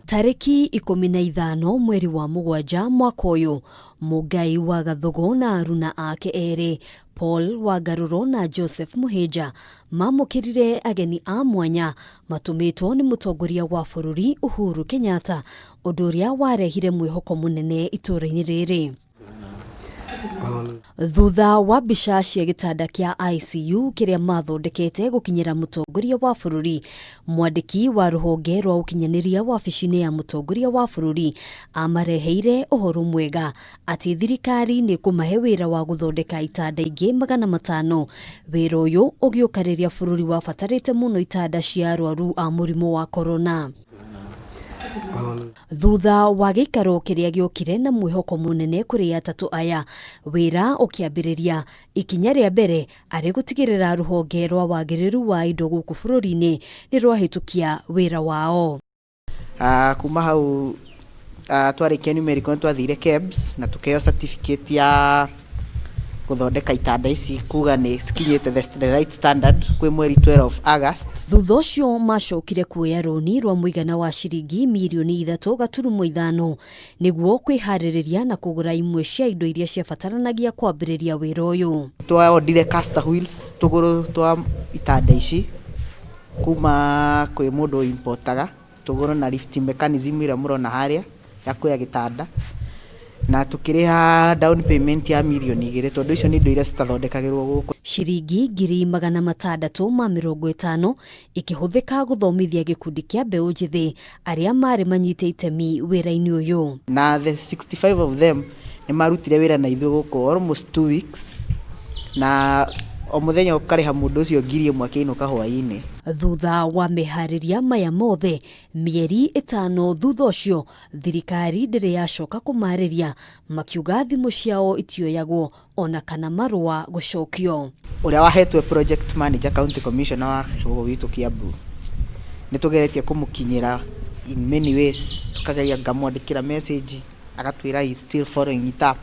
Tariki 15 mweri wa mugwanja mwaka uyu, mungai wa gathogo na aruna ake eri Paul wa Garuro na Joseph Muheja mamukirire ageni a mwanya matumitwo ni mutongoria wa bururi Uhuru Kenyatta, undu uria warehire mwihoko munene itura-ini riri. Thutha wa mbica cia gitanda kia ICU kiria mathondekete gukinyira mutongoria wa bururi, mwandiki wa ruhonge rwa ukinyaniria wabici-ini ya mutongoria wa bururi amareheire uhoro mwega ati thirikari ni kumahe wira wa guthondeka itanda ingi 500. Wira uyu ugiukariria bururi wabatarite muno itanda cia arwaru a murimu wa corona. Thutha wa gikaro kiria giokire na mwihoko munene kuri atatu aya, wira ukiambiriria ikinya ria mbere ari gutigirira ruhonge rwa wagiriru wa indo guku bururi-ini ni rwahitukia wira wao. Kuuma hau twarikia numerical twathire KEBS na tukeo certificate ya guthondeka itanda ici kuga ni skinyite the right standard kwi mweri 12 August. Thutha ucio macokire kuoya roni rwa muigana wa ciringi mirioni 3.5 niguo kwihaririria na kugura imwe cia indo iria ciabataranagia kwambiriria wira uyu. Twaondire caster wheels tuguru twa itanda ici kuma kwi mundu importaga, tuguru na lift mechanism ira murona haria ya kuya gitanda, na tukiriha down payment ya mirioni 2 tondu icio ni indo iria citathondekagirwo guku. Ciringi 650 ikihuthika guthomithia gikundi kia mbeu njithi aria mari manyite itemi wira-ini uyu, na the 65 of them ni marutire wira na ithuĩ guku almost 2 weeks, na o muthenya ukariha mundu ucio 1,000 akiinuka hwaini. Thutha wa mehariria maya mothe, mieri 5 thutha ucio, thirikari ndiri yacoka kumariria makiuga thimu ciao itioyagwo ona kana marua gucokio. Uria wahetwe project manager county commissioner wa witu Kiambu ni tugeretie kumukinyira in many ways, tukageria ngamwandikira message agatwira he still following it up,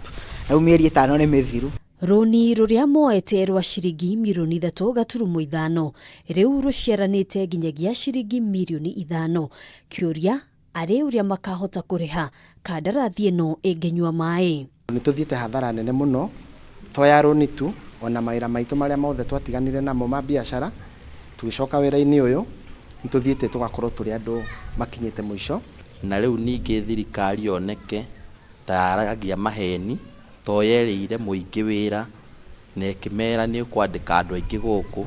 na mieri 5 ni mithiru. Roni ruria moete rwa ciringi mirioni 3.5 riu ruciaranite nginyagia ciringi mirioni 5. Kiuria ari uria makahota kuriha kandarathi ino ingenywa mai. Ni tuthiete hathara nene muno toya roni tu, ona mawira maitu maria mothe twatiganire namo ma biashara tugicoka wira-ini uyu ni tuthiete tugakorwo turi andu makinyite mwisho. Na riu ningi thirikari oneke taragia maheni toyereire muingi wira na ikimera ni kwandika andu aingi guku,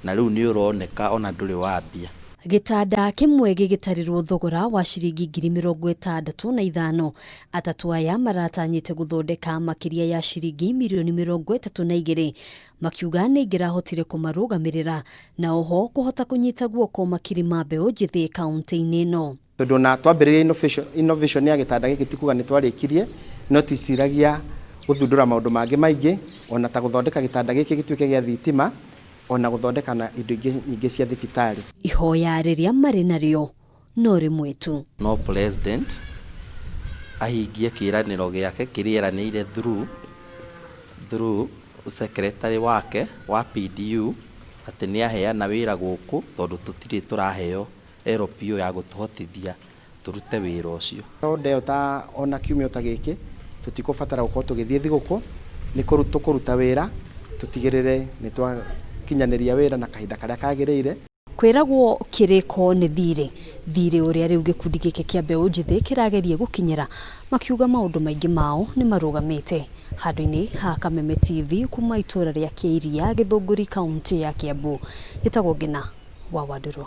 na riu ni uroneka ona nduri wambia. Gitanda kimwe gigitarirwo thogora wa ciringi 65,000. Atatu aya maratanyite guthondeka makiria ya ciringi mirioni 32 makiuga ni ngirahotire kumarugamirira na oho kuhota kunyita guoko makirima mbeu njithi kaunti-ini ino. Tondu na twambiriria innovation ya gitanda giki tikuga ni twarikirie, no tisiragia guthundura maundu mangi maingi, ona ta guthondeka gitanda giki gituike gia thitima, ona guthondeka na indo nyingi cia thibitari. Ihoya riria mari nario no rimwe tu. No president ahingie kiraniro giake kirieranire through secretary wake wa PDU ati ni aheana wira guku tondu tutiri turaheo LPO ya gutuhotithia turute wira ucio. Ndeo ta ona kiumio ta giki tutikubatara gukorwo tugithie thiguku, ni kuruta wira tutigirire ni twakinyaniria wira na kahinda karia kagirire. Kwiragwo kiriko ni thire uria riu gikundi giki kia mbeu njithi kirageria gukinyira makiuga maundu maingi mao ni marugamite. Handu-ini ha Kameme TV kuma itura ria Kiiria Githunguri kaunti ya Kiambu, gitagwo Gina wa Wandurwa.